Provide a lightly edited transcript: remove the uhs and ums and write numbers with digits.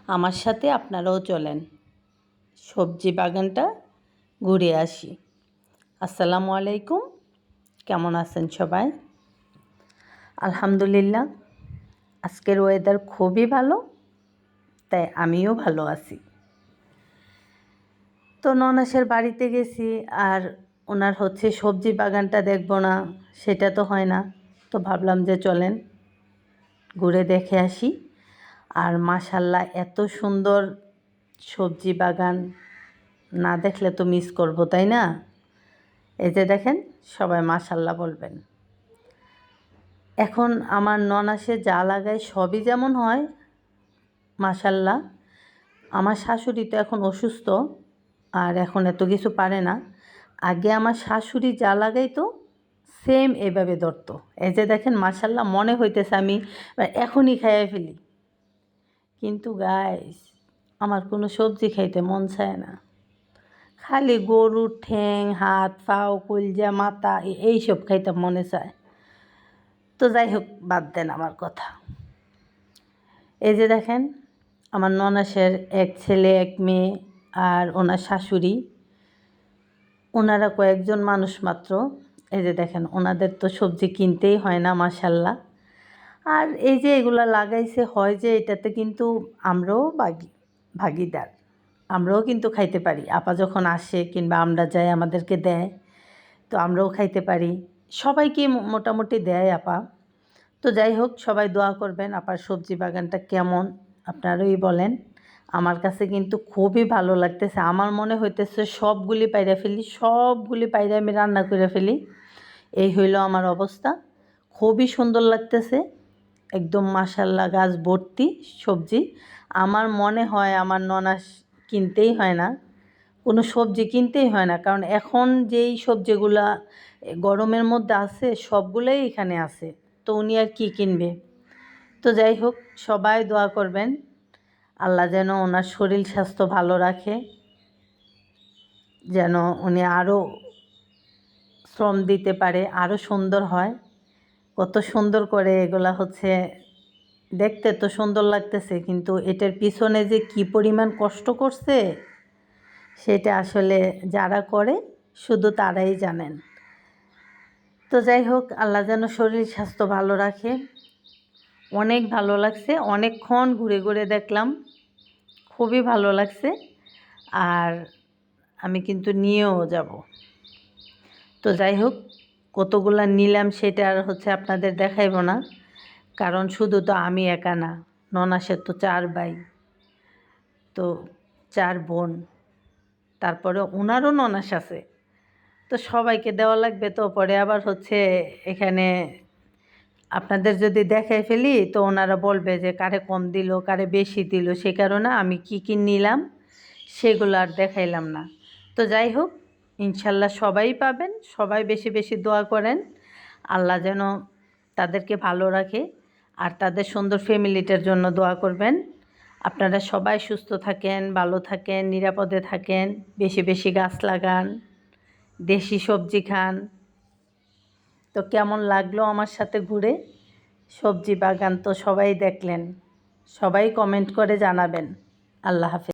আমার সাথে আপনারাও চলেন, সবজি বাগানটা ঘুরে আসি। আসসালামু আলাইকুম, কেমন আছেন সবাই? আলহামদুলিল্লাহ, আজকের ওয়েদার খুবই ভালো, তাই আমিও ভালো আছি। তো ননাসের বাড়িতে গেছি, আর ওনার সবজি বাগানটা দেখব না সেটা তো হয় না। তো ভাবলাম যে চলেন ঘুরে দেখে আসি। আর মাশাআল্লাহ, এত সুন্দর সবজি বাগান, না দেখলে তো মিস করব, তাই না? এই যে দেখেন, সবাই মাশাআল্লাহ বলবেন। এখন আমার ননাসে যা লাগায় সবই যেমন হয় মাশাআল্লাহ। আমার শাশুড়ি তো এখন অসুস্থ, আর এখন এত কিছু পারে না। আগে আমার শাশুড়ি যা লাগাইতো সেম এভাবে ধরতো। এই যে দেখেন মাশাআল্লাহ, মনে হইতেছে আমি এখনই খাইয়ে ফেলি, কিন্তু গাইস আমার কোনো সবজি খাইতে মন চায় না। খালি গরুর ঠ্যাং, হাত, পাও, কলজা, মাথা এইসব খাইতে মনে চায়। তো যাই হোক, বাদ দেন আমার কথা। এই যে দেখেন, আমার ননাসের এক ছেলে এক মেয়ে আর ওনার শাশুড়ি, ওনারা কয়েকজন মানুষ মাত্র। এই যে দেখেন, ওনাদের তো সবজি কিনতেই হয় না মাশাআল্লাহ। আর এই যে এগুলা লাগাইছে, হয় যে এটাতে কিন্তু আমরাও ভাগিদার, আমরাও কিন্তু খাইতে পারি। আপা যখন আসে কিংবা আমরা যাই, আমাদেরকে দেয়, তো আমরাও খাইতে পারি। সবাইকে মোটামুটি দেয় আপা। তো যাই হোক, সবাই দোয়া করবেন। আপার সবজি বাগানটা কেমন আপনারাই বলেন। আমার কাছে কিন্তু খুবই ভালো লাগতেছে। আমার মনে হইতেছে সবগুলি পাইরা ফেলি, সবগুলি পাইরা আমি রান্না করে ফেলি। এই হইল আমার অবস্থা। খুবই সুন্দর লাগতেছে, একদম মাশাআল্লাহ, গাছ ভর্তি সবজি। আমার মনে হয় আমার ননাস কিনতেই হয় না, কোনো সবজি কিনতেই হয় না, কারণ এখন যেই সবজিগুলা গরমের মধ্যে আছে সবগুলোই এখানে আছে। তো উনি আর কি কিনবে? তো যাই হোক, সবাই দোয়া করবেন আল্লাহ যেন ওনার শরীর স্বাস্থ্য ভালো রাখে, যেন উনি আরও শ্রম দিতে পারে, আরও সুন্দর হয়। কত সুন্দর করে এগুলা দেখতে তো সুন্দর লাগতেছে, কিন্তু এটার পিছনে যে কি পরিমাণ কষ্ট করছে সেটা আসলে যারা করে শুধু তারাই জানেন। তো যাই হোক, আল্লাহ যেন শরীর স্বাস্থ্য ভালো রাখে। অনেক ভালো লাগছে, অনেকক্ষণ ঘুরে ঘুরে দেখলাম, খুবই ভালো লাগছে। আর আমি কিন্তু নিয়েও যাব। তো যাই হোক, কতগুলা নিলাম সেটা আর আপনাদের দেখাইব না, কারণ শুধু তো আমি একা না, ননাসের তো 4 ভাই, তো 4 বোন, তারপরে ওনারও ননাস আছে। তো সবাইকে দেওয়া লাগবে। তো পরে আবার এখানে আপনাদের যদি দেখাই ফেলি তো ওনারা বলবে যে কারে কম দিল, কারে বেশি দিল। সে কারণে আমি কি কি নিলাম সেগুলো আর দেখাইলাম না। তো যাই হোক, ইনশাল্লাহ সবাই পাবেন। সবাই বেশি বেশি দোয়া করেন, আল্লাহ যেন তাদেরকে ভালো রাখে, আর তাদের সুন্দর ফ্যামিলিটার জন্য দোয়া করবেন। আপনারা সবাই সুস্থ থাকেন, ভালো থাকেন, নিরাপদে থাকেন, বেশি বেশি গাছ লাগান, দেশি সবজি খান। তো কেমন লাগলো আমার সাথে ঘুরে? সবজি বাগান তো সবাই দেখলেন, সবাই কমেন্ট করে জানাবেন। আল্লাহ হাফেজ।